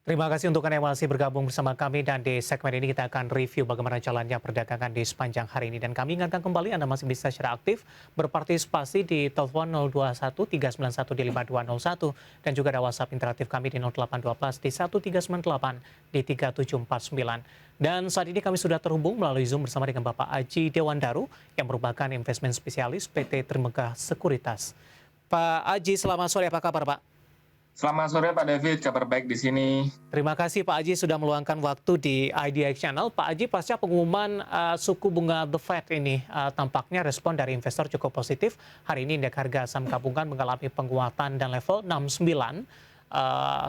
Terima kasih untuk Anda yang masih bergabung bersama kami dan di segmen ini kita akan review bagaimana jalannya perdagangan di sepanjang hari ini. Dan kami ingatkan kembali Anda masih bisa secara aktif berpartisipasi di telepon 021 391 di 5201 dan juga ada WhatsApp interaktif kami di 0812 di 1398 di 3749. Dan saat ini kami sudah terhubung melalui Zoom bersama dengan Bapak Aji Dewandaru yang merupakan investment spesialis PT Trimegah Sekuritas. Pak Aji, selamat sore, apa kabar Pak? Selamat sore Pak David, kabar baik di sini. Terima kasih Pak Aji sudah meluangkan waktu di IDX Channel. Pak Aji, pasca pengumuman suku bunga The Fed ini, tampaknya respon dari investor cukup positif. Hari ini indeks harga saham gabungan mengalami penguatan dan level 69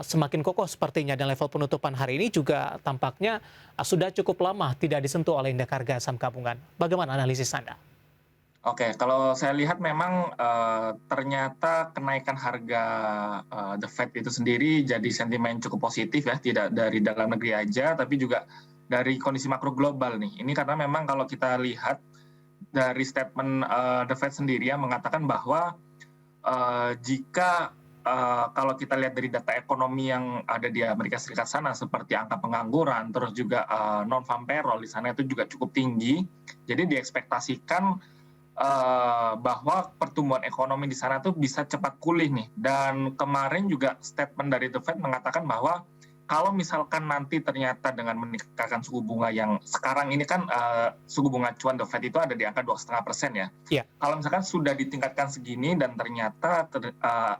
semakin kokoh sepertinya, dan level penutupan hari ini juga tampaknya sudah cukup lama tidak disentuh oleh indeks harga saham gabungan. Bagaimana analisis Anda? Oke, kalau saya lihat memang ternyata kenaikan harga The Fed itu sendiri jadi sentimen cukup positif ya, tidak dari dalam negeri aja, tapi juga dari kondisi makro global nih. Ini karena memang kalau kita lihat dari statement The Fed sendiri yang mengatakan bahwa jika kalau kita lihat dari data ekonomi yang ada di Amerika Serikat sana, seperti angka pengangguran, terus juga non-farm payroll di sana itu juga cukup tinggi, jadi diekspektasikan bahwa pertumbuhan ekonomi di sana tuh bisa cepat pulih nih. Dan kemarin juga statement dari The Fed mengatakan bahwa kalau misalkan nanti ternyata dengan meningkatkan suku bunga yang sekarang ini kan suku bunga acuan The Fed itu ada di angka 2,5% ya. Iya. Kalau misalkan sudah ditingkatkan segini dan ternyata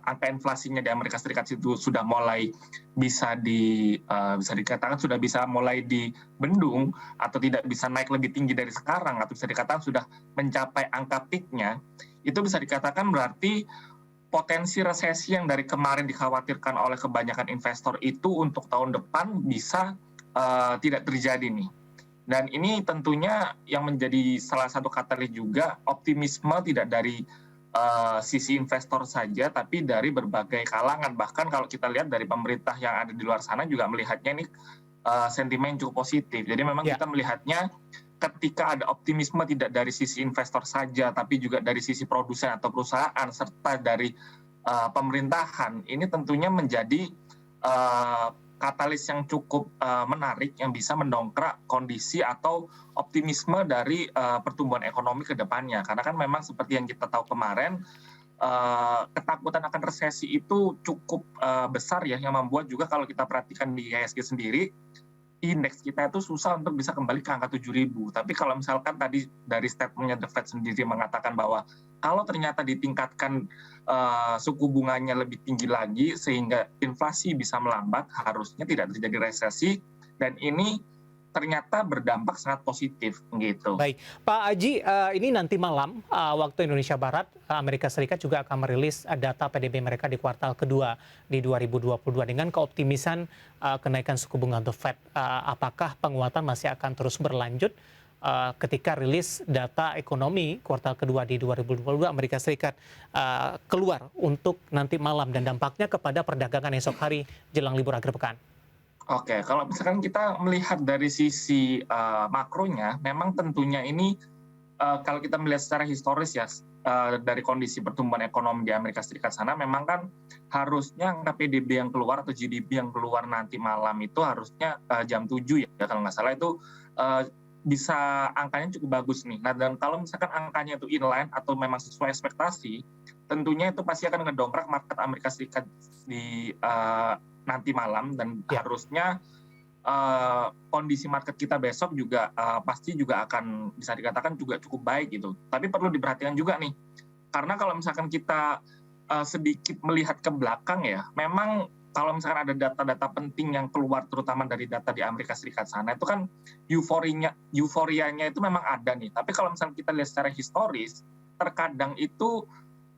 angka inflasinya di Amerika Serikat itu sudah mulai bisa dikatakan sudah bisa mulai dibendung atau tidak bisa naik lebih tinggi dari sekarang atau bisa dikatakan sudah mencapai angka peak-nya, itu bisa dikatakan berarti potensi resesi yang dari kemarin dikhawatirkan oleh kebanyakan investor itu untuk tahun depan bisa tidak terjadi nih. Dan ini tentunya yang menjadi salah satu katalis juga optimisme tidak dari sisi investor saja, tapi dari berbagai kalangan. Bahkan kalau kita lihat dari pemerintah yang ada di luar sana juga melihatnya ini sentimen cukup positif. Jadi memang Ya. kita melihatnya ketika ada optimisme tidak dari sisi investor saja, tapi juga dari sisi produsen atau perusahaan, serta dari pemerintahan, ini tentunya menjadi katalis yang cukup menarik yang bisa mendongkrak kondisi atau optimisme dari pertumbuhan ekonomi ke depannya. Karena kan memang seperti yang kita tahu kemarin, ketakutan akan resesi itu cukup besar ya, yang membuat juga kalau kita perhatikan di IHSG sendiri, indeks kita itu susah untuk bisa kembali ke angka 7.000. Tapi kalau misalkan tadi dari statementnya The Fed sendiri mengatakan bahwa kalau ternyata ditingkatkan suku bunganya lebih tinggi lagi sehingga inflasi bisa melambat, harusnya tidak terjadi resesi, dan ini ternyata berdampak sangat positif gitu. Baik, Pak Aji, ini nanti malam waktu Indonesia Barat, Amerika Serikat juga akan merilis data PDB mereka di kuartal kedua di 2022 dengan keoptimisan kenaikan suku bunga The Fed. Apakah penguatan masih akan terus berlanjut ketika rilis data ekonomi kuartal kedua di 2022 Amerika Serikat keluar untuk nanti malam dan dampaknya kepada perdagangan esok hari jelang libur akhir pekan? Oke, kalau misalkan kita melihat dari sisi makronya, memang tentunya ini kalau kita melihat secara historis ya, dari kondisi pertumbuhan ekonomi di Amerika Serikat sana, memang kan harusnya angka PDB yang keluar atau GDP yang keluar nanti malam itu harusnya jam 7 ya, kalau nggak salah itu bisa angkanya cukup bagus nih. Nah, dan kalau misalkan angkanya itu inline atau memang sesuai ekspektasi, tentunya itu pasti akan ngedongkrak market Amerika Serikat di nanti malam, dan Ya. harusnya kondisi market kita besok juga pasti juga akan bisa dikatakan juga cukup baik gitu. Tapi perlu diperhatikan juga nih, karena kalau misalkan kita sedikit melihat ke belakang ya, memang kalau misalkan ada data-data penting yang keluar terutama dari data di Amerika Serikat sana, itu kan euforianya itu memang ada nih. Tapi kalau misalkan kita lihat secara historis, terkadang itu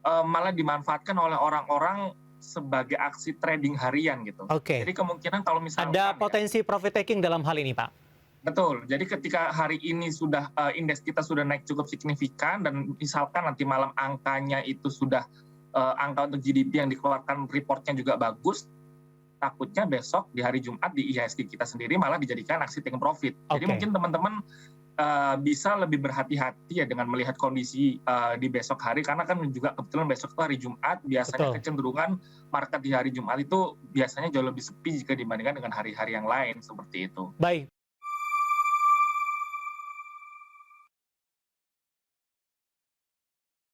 malah dimanfaatkan oleh orang-orang sebagai aksi trading harian gitu. Oke. Jadi kemungkinan kalau misalkan Ada ya, potensi profit taking dalam hal ini, Pak? betul. Jadi ketika hari ini sudah indeks kita sudah naik cukup signifikan dan misalkan nanti malam angkanya itu sudah angka untuk GDP yang dikeluarkan reportnya juga bagus, takutnya besok di hari Jumat di IHSG kita sendiri malah dijadikan aksi taking profit. Jadi Oke. mungkin teman-teman bisa lebih berhati-hati ya dengan melihat kondisi di besok hari, karena kan juga kebetulan besok itu hari Jumat, biasanya Betul. kecenderungan market di hari Jumat itu biasanya jauh lebih sepi jika dibandingkan dengan hari-hari yang lain seperti itu. Baik.